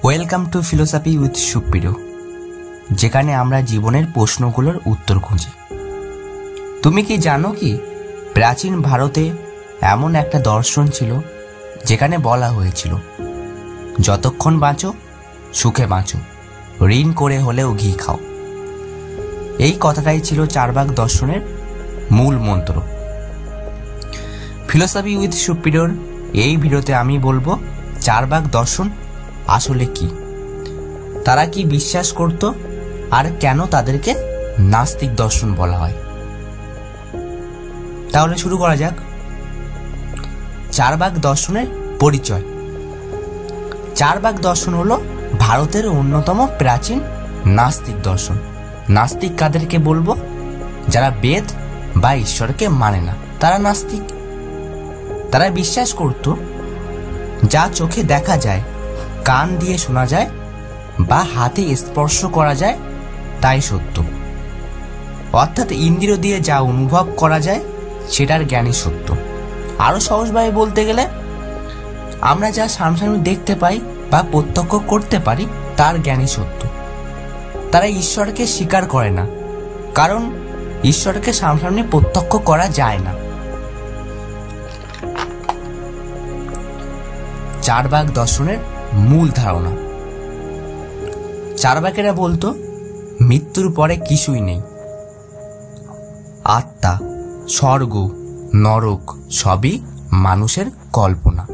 Welcome to philosophy with সুপ্রিয়, যেখানে আমরা জীবনের প্রশ্নগুলোর উত্তর খুঁজি। তুমি কি জানো কি প্রাচীন ভারতে এমন একটা দর্শন ছিল যেখানে বলা হয়েছিল, যতক্ষণ বাঁচো সুখে বাঁচো, ঋণ করে হলেও ঘি খাও। এই কথাটাই ছিল চারবাক দর্শনের মূল মন্ত্র। ফিলোসফি উইথ সুপ্রিয়র এই ভিডিওতে আমি বলবো চারবাক দর্শন আসলে কি, তারা কি বিশ্বাস করত, আর কেন তাদেরকে নাস্তিক দর্শন বলা হয়। তাহলে শুরু করা যাক। চারবাক দর্শনের পরিচয়। চারবাক দর্শন হলো ভারতের অন্যতম প্রাচীন নাস্তিক দর্শন। নাস্তিক কাদেরকে বলবো? যারা বেদ বা ঈশ্বরকে মানে না, তারা নাস্তিক। তারা বিশ্বাস করত যা চোখে দেখা যায়, কান দিয়ে শোনা যায় বা হাতে স্পর্শ করা যায় তাই সত্য। অর্থাৎ ইন্দ্রিয় দিয়ে যা অনুভব করা যায় সেটার জ্ঞানই সত্য। আরো সহজভাবে বলতে গেলে, আমরা যা সামনাসামনি দেখতে পাই বা প্রত্যক্ষ করতে পারি তার জ্ঞানই সত্য। তারা ঈশ্বরকে স্বীকার করে না, কারণ ঈশ্বরকে সামনাসামনি প্রত্যক্ষ করা যায় না। চারবাক দর্শনের মূল ধারণা। চারবাকেরা বলতো মৃত্যুর পরে কিছুই নেই, আত্মা, স্বর্গ, নরক সবই মানুষের কল্পনা।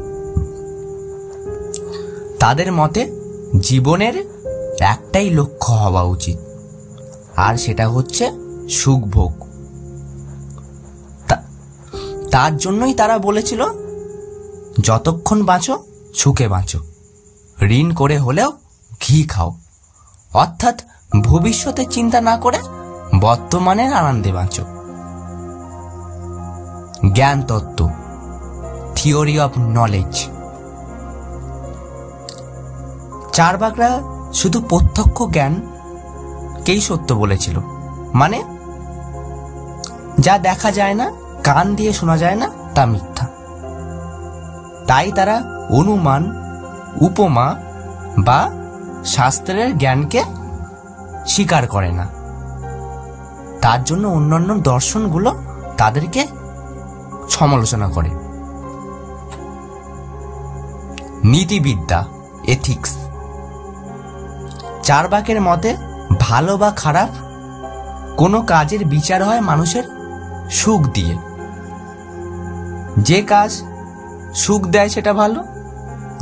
তাদের মতে জীবনের একটাই লক্ষ্য হওয়া উচিত, আর সেটা হচ্ছে সুখভোগ। তার জন্যই তারা বলেছিল, যতক্ষণ বাঁচো সুখে বাঁচো, ঋণ করে হলেও ঘি খাও। অর্থাৎ ভবিষ্যতে চিন্তা না করে বর্তমানের আনন্দে বাঁচো। জ্ঞান তত্ত্ব, থিওরি অফ নলেজ। চারবাকরা শুধু প্রত্যক্ষ জ্ঞানকেই সত্য বলেছিল, মানে যা দেখা যায় না, কান দিয়ে শোনা যায় না, তা মিথ্যা। তাই তারা অনুমান, উপমা বা শাস্ত্রের জ্ঞানকে স্বীকার করে না। তার জন্য অন্যান্য দর্শনগুলো তাদেরকে সমালোচনা করে। নীতিবিদ্যা, এথিক্স। চারবাকের মতে ভালো বা খারাপ কোনো কাজের বিচার হয় মানুষের সুখ দিয়ে। যে কাজ সুখ দেয় সেটা ভালো,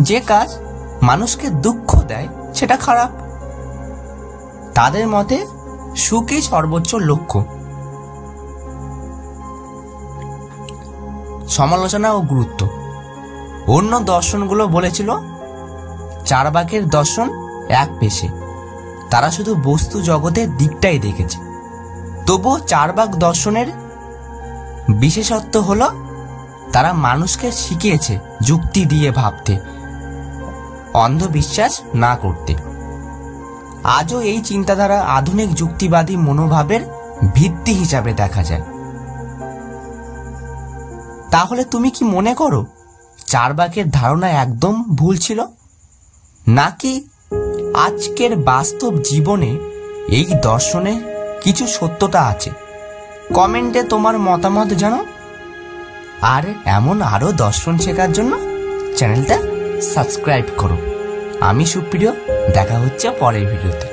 যে কাজ মানুষকে দুঃখ দেয় সেটা খারাপ। তাদের মতে সুখই সর্বোচ্চ লক্ষ্য। সমালোচনা ও গুরুত্ব। অন্য দর্শনগুলো বলেছিল চারবাকের দর্শন এক পেশে, তারা শুধু বস্তু জগতের দিকটাই দেখেছে। তবুও চারবাক দর্শনের বিশেষত্ব হলো তারা মানুষকে শিখিয়েছে যুক্তি দিয়ে ভাবতে, অন্ধবিশ্বাস না করতে। আজও এই চিন্তাধারা আধুনিক যুক্তিবাদী মনোভাবের ভিত্তি হিসাবে দেখা যায়। তাহলে তুমি কি মনে করো চারবাকের ধারণা একদম ভুল ছিল, নাকি আজকের বাস্তব জীবনে এই দর্শনে কিছু সত্যতা আছে? কমেন্টে তোমার মতামত জানাও। আর এমন আরো দর্শন শেখার জন্য চ্যানেলটা সাবস্ক্রাইব করো। আমি সুপ্রিয়, দেখা হচ্ছে পরের ভিডিওতে।